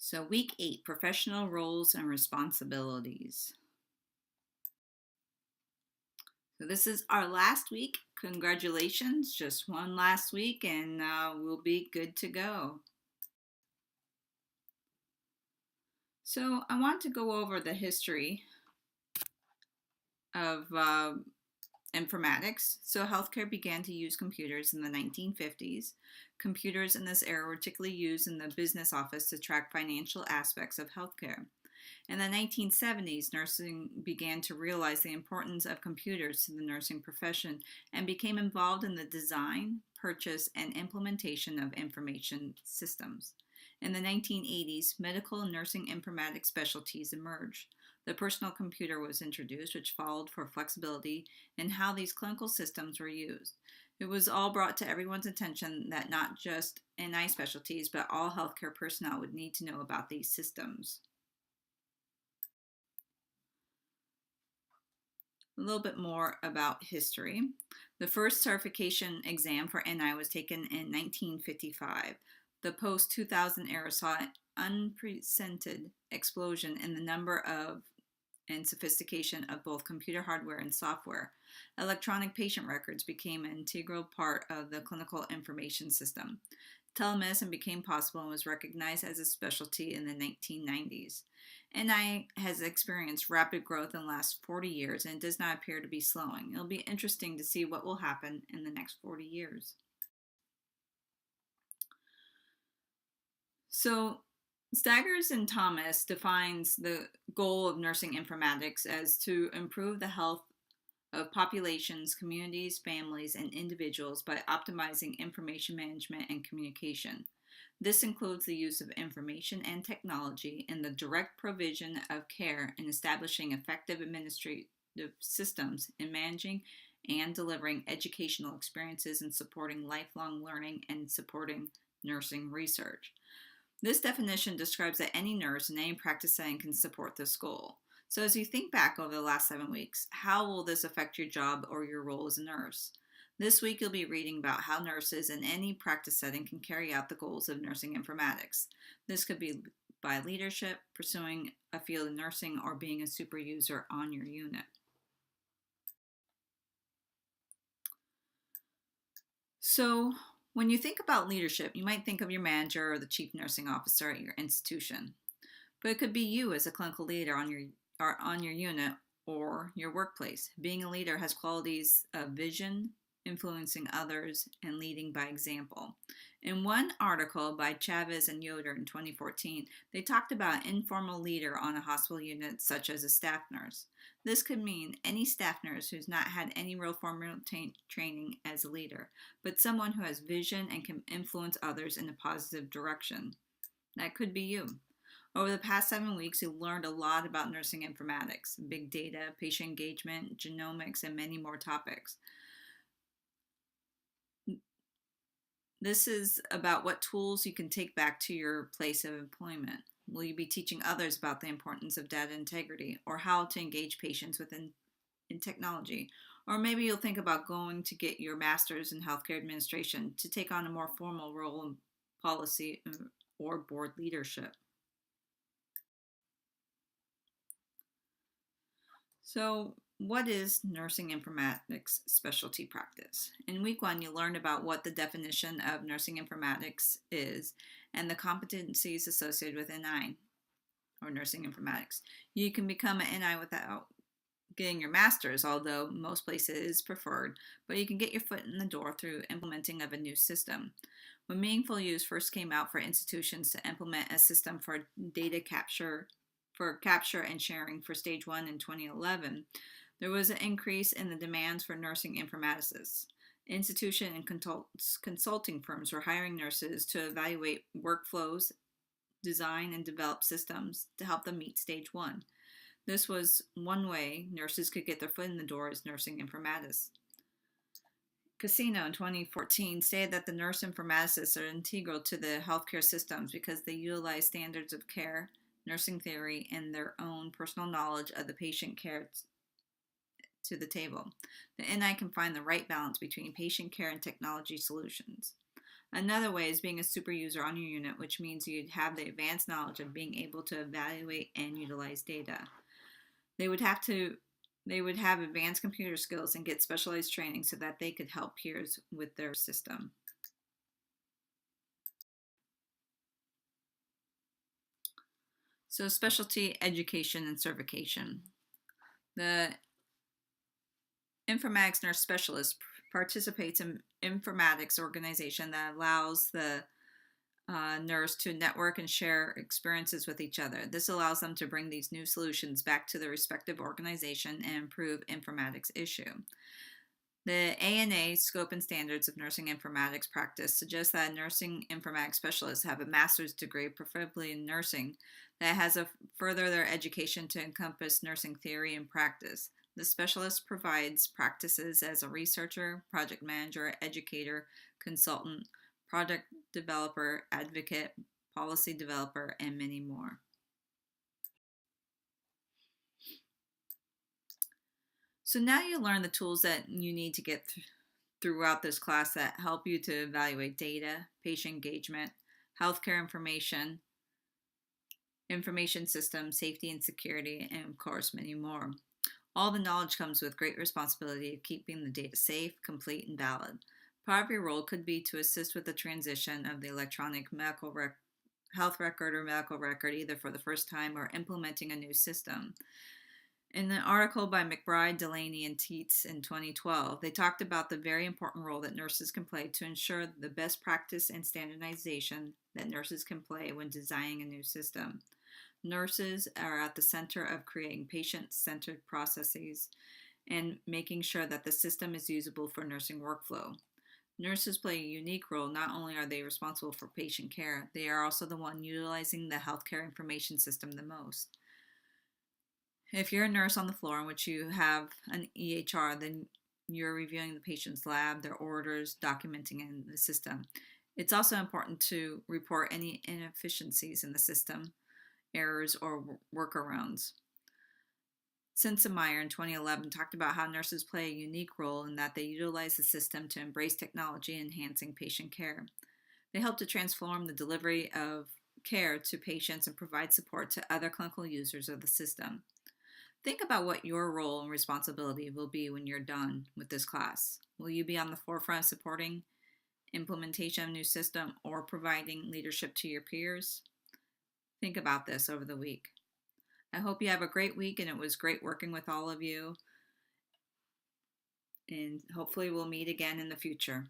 So, week 8, professional roles and responsibilities. So, this is our last week. Congratulations, just one last week, and we'll be good to go. So, I want to go over the history of informatics. So, healthcare began to use computers in the 1950s. Computers in this era were particularly used in the business office to track financial aspects of healthcare. In the 1970s, nursing began to realize the importance of computers to the nursing profession and became involved in the design, purchase, and implementation of information systems. In the 1980s, medical and nursing informatics specialties emerged. The personal computer was introduced, which followed for flexibility in how these clinical systems were used. It was all brought to everyone's attention that not just NI specialties, but all healthcare personnel would need to know about these systems. A little bit more about history. The first certification exam for NI was taken in 1955. The post 2000 era saw an unprecedented explosion in the number of and sophistication of both computer hardware and software. Electronic patient records became an integral part of the clinical information system. Telemedicine became possible and was recognized as a specialty in the 1990s. NI has experienced rapid growth in the last 40 years and it does not appear to be slowing. It'll be interesting to see what will happen in the next 40 years. So, Staggers and Thomas defines the goal of nursing informatics as to improve the health of populations, communities, families, and individuals by optimizing information management and communication. This includes the use of information and technology in the direct provision of care and establishing effective administrative systems in managing and delivering educational experiences and supporting lifelong learning and supporting nursing research. This definition describes that any nurse in any practice setting can support this goal. So, as you think back over the last 7 weeks, how will this affect your job or your role as a nurse? This week, you'll be reading about how nurses in any practice setting can carry out the goals of nursing informatics. This could be by leadership, pursuing a field of nursing, or being a super user on your unit. So, when you think about leadership, you might think of your manager or the chief nursing officer at your institution. But it could be you as a clinical leader on your unit or your workplace. Being a leader has qualities of vision, influencing others, and leading by example. In one article by Chavez and Yoder in 2014, they talked about an informal leader on a hospital unit, such as a staff nurse. This could mean any staff nurse who's not had any real formal training as a leader, but someone who has vision and can influence others in a positive direction. That could be you. Over the past 7 weeks, you learned a lot about nursing informatics, big data, patient engagement, genomics, and many more topics. This is about what tools you can take back to your place of employment. Will you be teaching others about the importance of data integrity or how to engage patients in technology? Or maybe you'll think about going to get your master's in healthcare administration to take on a more formal role in policy or board leadership. So, what is nursing informatics specialty practice? In week 1, you learned about what the definition of nursing informatics is and the competencies associated with NI, or nursing informatics. You can become an NI without getting your master's, although most places is preferred, but you can get your foot in the door through implementing of a new system. When meaningful use first came out for institutions to implement a system for data capture and sharing for stage 1 in 2011, there was an increase in the demands for nursing informaticists. Institution and consulting firms were hiring nurses to evaluate workflows, design, and develop systems to help them meet stage 1. This was one way nurses could get their foot in the door as nursing informaticists. Casino in 2014 stated that the nurse informaticists are integral to the healthcare systems because they utilize standards of care, nursing theory, and their own personal knowledge of the patient care to the table. The NI can find the right balance between patient care and technology solutions. Another way is being a super user on your unit, which means you'd have the advanced knowledge of being able to evaluate and utilize data. They would have advanced computer skills and get specialized training so that they could help peers with their system. So specialty education and certification. The informatics nurse specialist participates in informatics organization that allows the nurse to network and share experiences with each other. This allows them to bring these new solutions back to their respective organization and improve informatics issue. The ANA Scope and Standards of Nursing Informatics Practice suggests that nursing informatics specialists have a master's degree, preferably in nursing, that has further their education to encompass nursing theory and practice. The specialist provides practices as a researcher, project manager, educator, consultant, product developer, advocate, policy developer, and many more. So now you learn the tools that you need to get throughout this class that help you to evaluate data, patient engagement, healthcare information, information systems, safety and security, and of course many more. All the knowledge comes with great responsibility of keeping the data safe, complete, and valid. Part of your role could be to assist with the transition of the electronic health record or medical record either for the first time or implementing a new system. In an article by McBride, Delaney, and Teets in 2012, they talked about the very important role that nurses can play to ensure the best practice and standardization that nurses can play when designing a new system. Nurses are at the center of creating patient-centered processes and making sure that the system is usable for nursing workflow. Nurses play a unique role. Not only are they responsible for patient care, they are also the one utilizing the healthcare information system the most. If you're a nurse on the floor in which you have an EHR, then you're reviewing the patient's lab, their orders, documenting in the system. It's also important to report any inefficiencies in the system, errors, or workarounds. Sensemeyer in 2011 talked about how nurses play a unique role in that they utilize the system to embrace technology, enhancing patient care. They help to transform the delivery of care to patients and provide support to other clinical users of the system. Think about what your role and responsibility will be when you're done with this class. Will you be on the forefront supporting implementation of a new system or providing leadership to your peers? Think about this over the week. I hope you have a great week, and it was great working with all of you. And hopefully we'll meet again in the future.